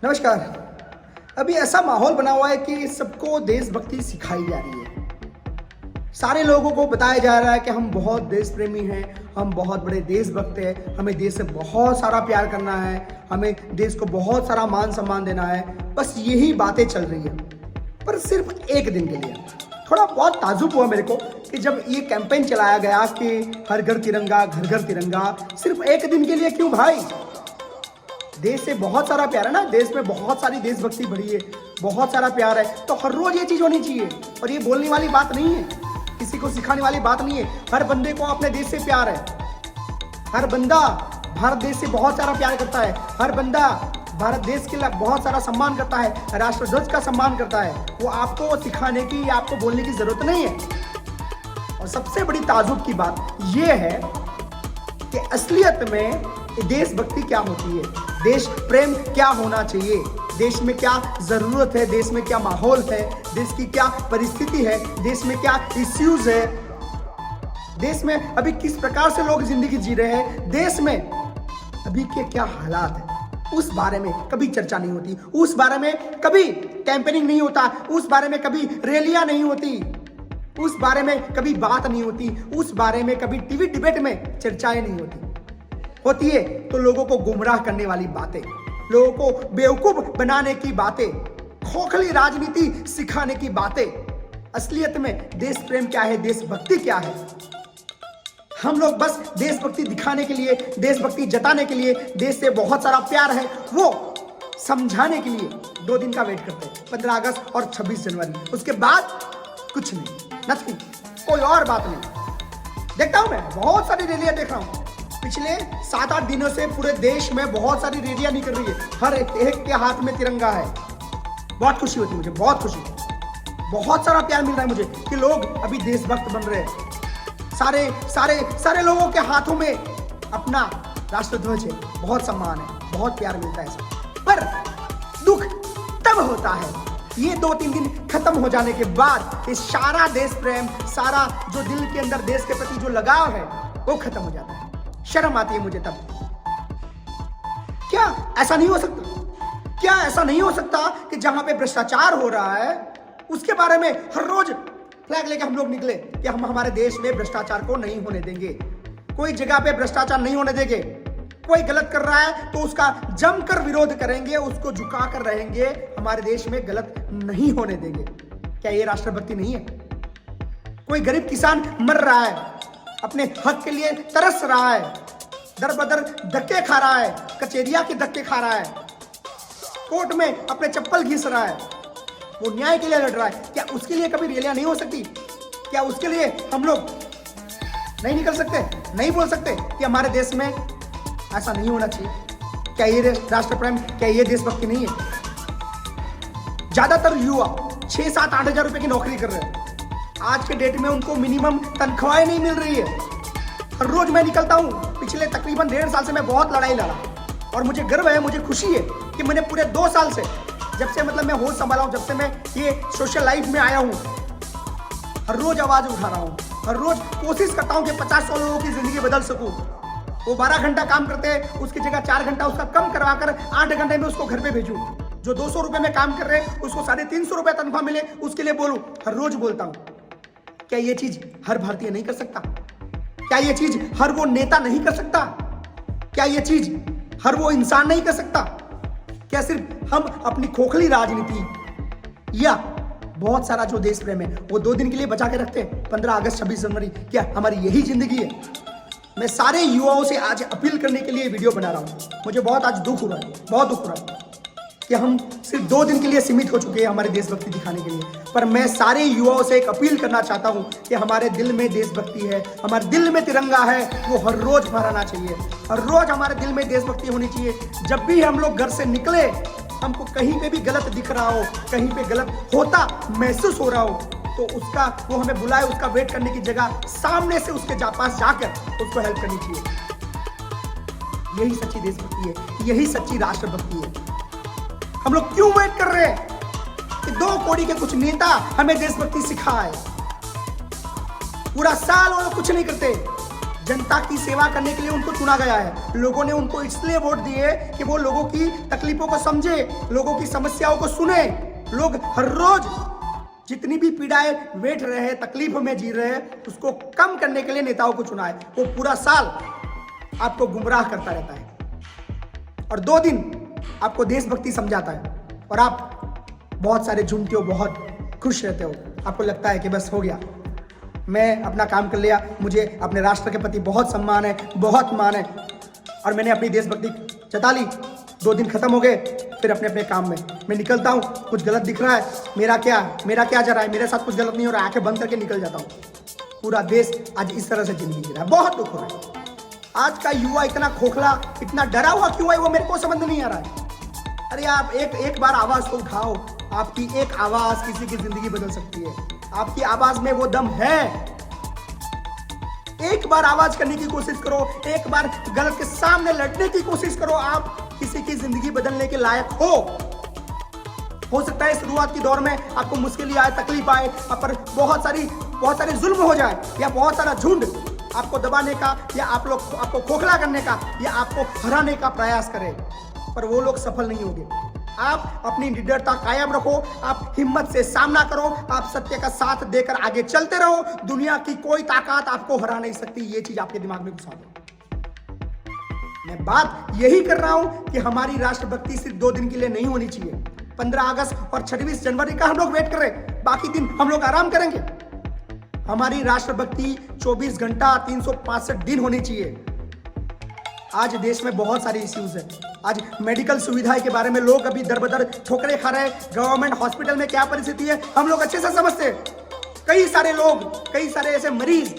नमस्कार। अभी ऐसा माहौल बना हुआ है कि सबको देशभक्ति सिखाई जा रही है। सारे लोगों को बताया जा रहा है कि हम बहुत देश प्रेमी हैं, हम बहुत बड़े देशभक्त हैं, हमें देश से बहुत सारा प्यार करना है, हमें देश को बहुत सारा मान सम्मान देना है। बस यही बातें चल रही है, पर सिर्फ एक दिन के लिए। थोड़ा बहुत ताजुब हुआ मेरे को कि जब ये कैंपेन चलाया गया कि हर घर तिरंगा, घर घर तिरंगा, सिर्फ एक दिन के लिए क्यों भाई? देश से बहुत सारा प्यार है ना, देश में बहुत सारी देशभक्ति भरी है, बहुत सारा प्यार है, तो हर रोज ये चीज होनी चाहिए। और ये बोलने वाली बात नहीं है, किसी को सिखाने वाली बात नहीं है। हर बंदे को अपने देश से प्यार है। हर बंदा भारत देश से बहुत सारा प्यार करता है। हर बंदा भारत देश के लिए बहुत सारा सम्मान करता है, राष्ट्रध्वज का सम्मान करता है। वो आपको सिखाने की, आपको बोलने की जरूरत नहीं है। और सबसे बड़ी ताजुब की बात यह है कि असलियत में देशभक्ति क्या होती है, देश प्रेम क्या होना चाहिए, देश में क्या जरूरत है, देश में क्या माहौल है, देश की क्या परिस्थिति है, देश में क्या इश्यूज है, देश में अभी किस प्रकार से लोग जिंदगी जी रहे हैं, देश में अभी के क्या हालात है, उस बारे में कभी चर्चा नहीं होती। उस बारे में कभी कैंपेनिंग नहीं होता। उस बारे में कभी रैलियां नहीं होती। उस बारे में कभी बात नहीं होती। उस बारे में कभी टीवी डिबेट में चर्चाएं नहीं होती है तो लोगों को गुमराह करने वाली बातें, लोगों को बेवकूफ बनाने की बातें, खोखली राजनीति सिखाने की बातें। असलियत में देश प्रेम क्या है, देशभक्ति क्या है? हम लोग बस देशभक्ति दिखाने के लिए, देशभक्ति जताने के लिए, देश से बहुत सारा प्यार है वो समझाने के लिए 2 दिन का वेट करते हैं, 15 अगस्त और 26 जनवरी। उसके बाद कुछ नहीं, नथिंग, कोई और बात नहीं। देखता हूं मैं बहुत सारी रैलियां देख रहा हूं। पिछले 7-8 दिनों से पूरे देश में बहुत सारी रैलियां निकल रही है, हर एक के हाथ में तिरंगा है। बहुत खुशी होती है मुझे, बहुत खुशी, बहुत सारा प्यार मिल रहा है मुझे कि लोग अभी देशभक्त बन रहे हैं। सारे सारे सारे लोगों के हाथों में अपना राष्ट्रध्वज है, बहुत सम्मान है, बहुत प्यार मिलता है। पर दुख तब होता है ये 2-3 दिन खत्म हो जाने के बाद, ये सारा देश प्रेम, सारा जो दिल के अंदर देश के प्रति जो लगाव है वो खत्म हो जाता है। शर्म आती है मुझे तब। क्या ऐसा नहीं हो सकता? क्या ऐसा नहीं हो सकता कि जहां पे भ्रष्टाचार हो रहा है उसके बारे में हर रोज फ्लैग लेके हम लोग निकले कि हम हमारे देश में भ्रष्टाचार को नहीं होने देंगे, कोई जगह पे भ्रष्टाचार नहीं होने देंगे, कोई गलत कर रहा है तो उसका जमकर विरोध करेंगे, उसको झुका कर रहेंगे, हमारे देश में गलत नहीं होने देंगे। क्या ये राष्ट्रभक्ति नहीं है? कोई गरीब किसान मर रहा है, अपने हक के लिए तरस रहा है, दर बदर धक्के खा रहा है, कचेरिया के धक्के खा रहा है, कोर्ट में अपने चप्पल घिस रहा है, वो न्याय के लिए लड़ रहा है। क्या उसके लिए कभी रैलियां नहीं हो सकती? क्या उसके लिए हम लोग नहीं निकल सकते, नहीं बोल सकते कि हमारे देश में ऐसा नहीं होना चाहिए? क्या ये राष्ट्र प्रेम, क्या ये देशभक्ति नहीं है? ज्यादातर युवा 6-7-8 हजार रुपए की नौकरी कर रहे हैं। आज के डेट में उनको मिनिमम तनख्वाहें नहीं मिल रही है। हर रोज मैं निकलता हूं, पिछले तकरीबन 1.5 साल से मैं बहुत लड़ाई लड़ा और मुझे गर्व है, मुझे खुशी है कि मैंने पूरे 2 साल से, जब से मतलब मैं होश संभाला हूं, जब से मैं ये सोशल लाइफ में आया हूं, हर रोज आवाज उठा रहा हूं, हर रोज कोशिश करता हूं कि 50-100 लोगों की जिंदगी बदल सकूं। वो 12 घंटा काम करते हैं, उसकी जगह 4 घंटा उसका कम करवाकर 8 घंटे में उसको घर पे भेजूं। जो 200 रुपए में काम कर रहे हैं उसको 350 रुपए तनख्वाह मिले, उसके लिए बोलूं। हर रोज बोलता हूं। क्या ये चीज हर भारतीय नहीं कर सकता? क्या ये चीज हर वो नेता नहीं कर सकता? क्या ये चीज हर वो इंसान नहीं कर सकता? क्या सिर्फ हम अपनी खोखली राजनीति या बहुत सारा जो देश प्रेम है वो 2 दिन के लिए बचा के रखते हैं, 15 अगस्त 26 जनवरी? क्या हमारी यही जिंदगी है? मैं सारे युवाओं से आज अपील करने के लिए वीडियो बना रहा हूं। मुझे बहुत आज दुख हो रहा है, बहुत दुख हो रहा है कि हम सिर्फ 2 दिन के लिए सीमित हो चुके हैं हमारे देशभक्ति दिखाने के लिए। पर मैं सारे युवाओं से एक अपील करना चाहता हूं कि हमारे दिल में देशभक्ति है, हमारे दिल में तिरंगा है, वो हर रोज फहराना चाहिए। हर रोज हमारे दिल में देशभक्ति होनी चाहिए। जब भी हम लोग घर से निकले, हमको कहीं पे भी गलत दिख रहा हो, कहीं पे गलत होता महसूस हो रहा हो, तो उसका वो हमें बुलाए, उसका वेट करने की जगह सामने से उसके पास जाकर उसको हेल्प करनी चाहिए। यही सच्ची देशभक्ति है, यही सच्ची राष्ट्रभक्ति है। हम लोग क्यों वेट कर रहे हैं कि 2 कौड़ी के कुछ नेता हमें देशभक्ति सिखाए? पूरा साल वो लोग कुछ नहीं करते, जनता की सेवा करने के लिए उनको चुना गया है। लोगों ने उनको इसलिए वोट दिए कि वो लोगों की तकलीफों को समझे, लोगों की समस्याओं को सुने। लोग हर रोज जितनी भी पीड़ाएं वेठ रहे हैं, तकलीफ में जी रहे हैं, उसको कम करने के लिए नेताओं को चुना है। वो पूरा साल आपको गुमराह करता रहता है और 2 दिन आपको देशभक्ति समझाता है और आप बहुत सारे झूमते हो, बहुत खुश रहते हो। आपको लगता है कि बस हो गया, मैं अपना काम कर लिया, मुझे अपने राष्ट्र के प्रति बहुत सम्मान है, बहुत मान है और मैंने अपनी देशभक्ति जता ली। 2 दिन खत्म हो गए, फिर अपने अपने काम में मैं निकलता हूँ। कुछ गलत दिख रहा है, मेरा क्या जा रहा है, मेरे साथ कुछ गलत नहीं हो रहा है, आंखें बंद करके निकल जाता हूँ। पूरा देश आज इस तरह से जिंदगी जी रहा है, बहुत दुख हो रहा है। आज का युवा इतना खोखला, इतना डरा हुआ क्यों है, वो मेरे को समझ नहीं आ रहा है। अरे आप एक बार आवाज तो उठाओ, आपकी एक आवाज किसी की जिंदगी बदल सकती है। आपकी आवाज में वो दम है। एक बार आवाज करने की कोशिश करो, एक बार गलत के सामने लड़ने की कोशिश करो, आप किसी की जिंदगी बदलने के लायक हो सकता है शुरुआत की दौर में आपको मुश्किल आए, तकलीफ आए, आप पर बहुत सारे जुल्म हो जाए या बहुत सारा झुंड आपको दबाने का या आपको खोखला करने का या आपको हराने का प्रयास करे, पर वो लोग सफल नहीं होंगे। आप अपनी निडरता कायम रखो, आप हिम्मत से सामना करो, आप सत्य का साथ देकर आगे चलते रहो। दुनिया की कोई ताकत आपको हरा नहीं सकती, ये चीज आपके दिमाग में घुसा दो। मैं बात यही कर रहा हूं कि हमारी राष्ट्रभक्ति सिर्फ 2 दिन के लिए नहीं होनी चाहिए। 15 अगस्त और 26 जनवरी का हम लोग वेट कर रहे हैं, बाकी दिन हम लोग आराम करेंगे। हमारी राष्ट्रभक्ति 24 घंटा 365 दिन होनी चाहिए। आज देश में बहुत सारे इश्यूज हैं। आज मेडिकल सुविधाएं के बारे में लोग अभी दर-बदर ठोकरें खा रहे हैं। गवर्नमेंट हॉस्पिटल में क्या परिस्थिति है हम लोग अच्छे से समझते हैं। कई सारे ऐसे मरीज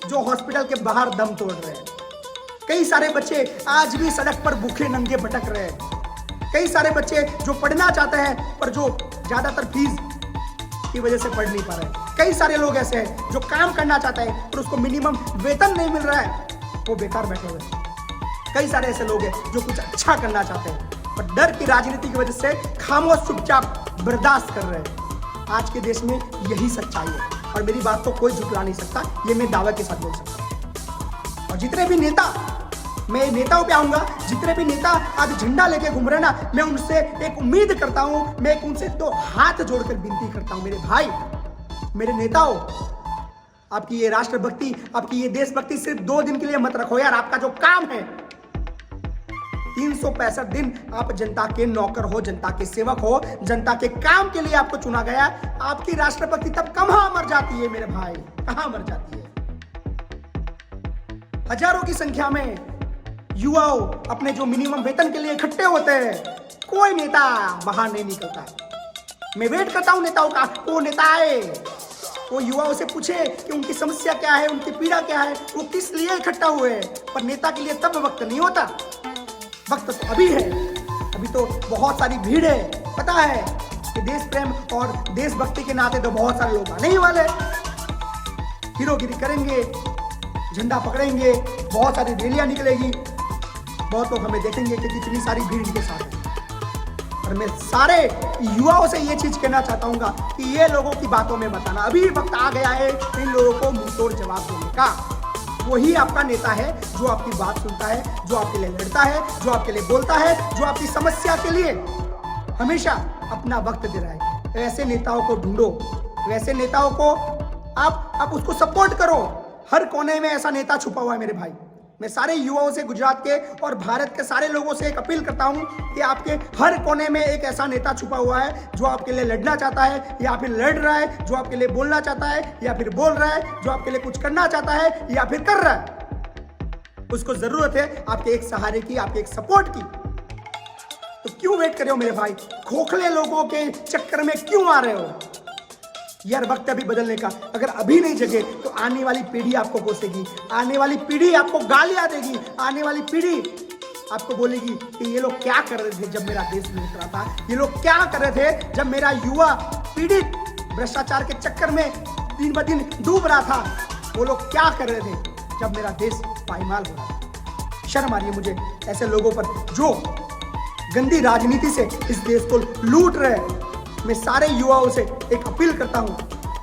जो हॉस्पिटल के बाहर दम तोड़ रहे हैं। कई सारे बच्चे आज भी सड़क पर भूखे नंगे भटक रहे हैं। कई सारे बच्चे जो पढ़ना चाहते हैं पर जो ज्यादातर फीस की वजह से पढ़ नहीं पा रहे। कई सारे लोग ऐसे हैं जो काम करना चाहते हैं पर उसको मिनिमम वेतन नहीं मिल रहा है, वो बेकार बैठे हुए हैं। कई सारे ऐसे लोग हैं जो कुछ अच्छा करना चाहते हैं पर डर की राजनीति की वजह से खामोश चुपचाप बर्दाश्त कर रहे हैं। आज के देश में यही सच्चाई है और मेरी बात को कोई झुठला नहीं सकता, ये मैं दावे के साथ बोल सकता हूं। और जितने भी नेता, मैं नेताओं पे आऊंगा, जितने भी नेता आज झंडा लेके घूम रहे ना, मैं उनसे एक उम्मीद करता हूं, मैं उनसे 2 हाथ जोड़कर विनती करता हूं, मेरे भाई, मेरे नेताओं, आपकी ये राष्ट्रभक्ति, आपकी ये देशभक्ति सिर्फ 2 दिन के लिए मत रखो यार। आपका जो काम है 365 दिन आप जनता के नौकर हो, जनता के सेवक हो, जनता के काम के लिए आपको चुना गया। आपकी राष्ट्रभक्ति तब कहां मर जाती है मेरे भाई, कहां मर जाती है। हजारों की संख्या में युवाओं अपने जो मिनिमम वेतन के लिए इकट्ठे होते हैं, कोई नेता बाहर नहीं निकलता है। मैं वेट करता हूं नेताओं का, वो नेता आए, वो युवाओं से पूछे कि उनकी समस्या क्या है, उनकी पीड़ा क्या है, वो किस लिए इकट्ठा हुए हैं। पर नेता के लिए तब वक्त नहीं होता, वक्त तो अभी है। अभी तो बहुत सारी भीड़ है। पता है कि देश प्रेम और देशभक्ति के नाते तो बहुत सारे लोग आने ही वाले, हीरोगिरी करेंगे, झंडा पकड़ेंगे, बहुत सारी रैलियां निकलेगी, बहुत लोग हमें देखेंगे कि कितनी सारी भीड़ इनके साथ है। और मैं सारे युवाओं से ये चीज कहना चाहता हूँ कि ये लोगों की बातों में मत आना। अभी वक्त आ गया है इन लोगों को मुंहतोड़ जवाब देने का। वही आपका नेता है जो आपकी बात सुनता है, जो आपके लिए लड़ता है, जो आपके लिए बोलता है, जो आपकी समस्या के लिए हमेशा अपना वक्त दे रहा है। वैसे नेताओं को ढूंढो, वैसे नेताओं को आप उसको सपोर्ट करो। हर कोने में ऐसा नेता छुपा हुआ है मेरे भाई। मैं सारे युवाओं से, गुजरात के और भारत के सारे लोगों से एक अपील करता हूं कि आपके हर कोने में एक ऐसा नेता छुपा हुआ है जो आपके लिए लड़ना चाहता है या फिर लड़ रहा है, जो आपके लिए बोलना चाहता है या फिर बोल रहा है, जो आपके लिए कुछ करना चाहता है या फिर कर रहा है। उसको जरूरत है आपके एक सहारे की, आपके एक सपोर्ट की। तो क्यों वेट कर रहे हो मेरे भाई? खोखले लोगों के चक्कर में क्यों आ रहे हो यार? वक्त अभी बदलने का। अगर अभी नहीं जगे तो आने वाली पीढ़ी आपको कोसेगी, आने वाली पीढ़ी आपको गालियां देगी, आने वाली पीढ़ी आपको बोलेगी कि ये लोग क्या कर रहे थे जब मेरा देश लूट रहा था, ये लोग क्या कर रहे थे जब मेरा युवा पीड़ित भ्रष्टाचार के चक्कर में दिन ब दिन डूब रहा था, वो लोग क्या कर रहे थे जब मेरा देश पायमाल हो रहा था। शर्म आ रही है मुझे ऐसे लोगों पर जो गंदी राजनीति से इस देश को लूट रहे हैं। मैं सारे युवाओं से एक अपील करता हूं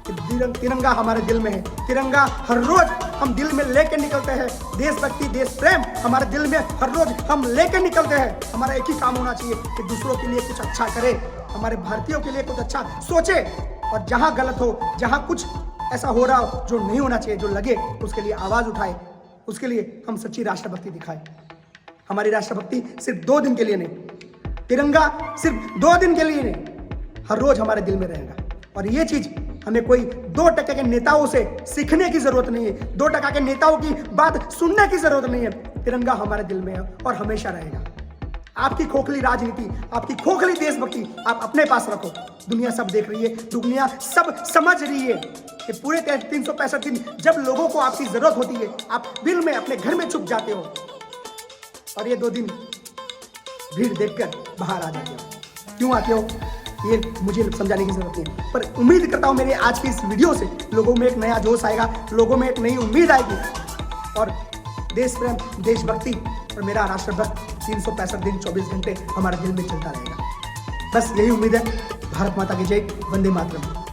कि तिरंगा हमारे दिल में है। तिरंगा हर रोज हम दिल में लेकर निकलते हैं। देशभक्ति, देश प्रेम हमारे दिल में हर रोज हम लेकर निकलते हैं। हमारा एक ही काम होना चाहिए कि दूसरों के लिए कुछ अच्छा करे, हमारे भारतीयों के लिए कुछ अच्छा सोचे, और जहां गलत हो, जहां कुछ ऐसा हो रहा हो जो नहीं होना चाहिए, जो लगे, उसके लिए आवाज उठाए, उसके लिए हम सच्ची राष्ट्रभक्ति दिखाएं। हमारी राष्ट्रभक्ति सिर्फ 2 दिन के लिए नहीं, तिरंगा सिर्फ 2 दिन के लिए नहीं, हर रोज हमारे दिल में रहेगा। और ये चीज हमें कोई 2% के नेताओं से सीखने की जरूरत नहीं है, 2% के नेताओं की बात सुनने की जरूरत नहीं है। तिरंगा हमारे दिल में है और हमेशा रहेगा। आपकी खोखली राजनीति, आपकी खोखली देशभक्ति आप अपने पास रखो। दुनिया सब देख रही है, दुनिया सब समझ रही है कि पूरे 365 दिन जब लोगों को आपकी जरूरत होती है, आप दिल में अपने घर में छुप जाते हो, और ये 2 दिन भीड़ देखकर बाहर आ जाते हो। क्यों आते हो ये मुझे समझाने की जरूरत नहीं है, पर उम्मीद करता हूं मेरे आज की इस वीडियो से लोगों में एक नया जोश आएगा, लोगों में एक नई उम्मीद आएगी, और देश प्रेम, देशभक्ति और मेरा राष्ट्रभक्त 365 दिन 24 घंटे हमारे दिल में चलता रहेगा। बस यही उम्मीद है। भारत माता की जय, वंदे मातरम।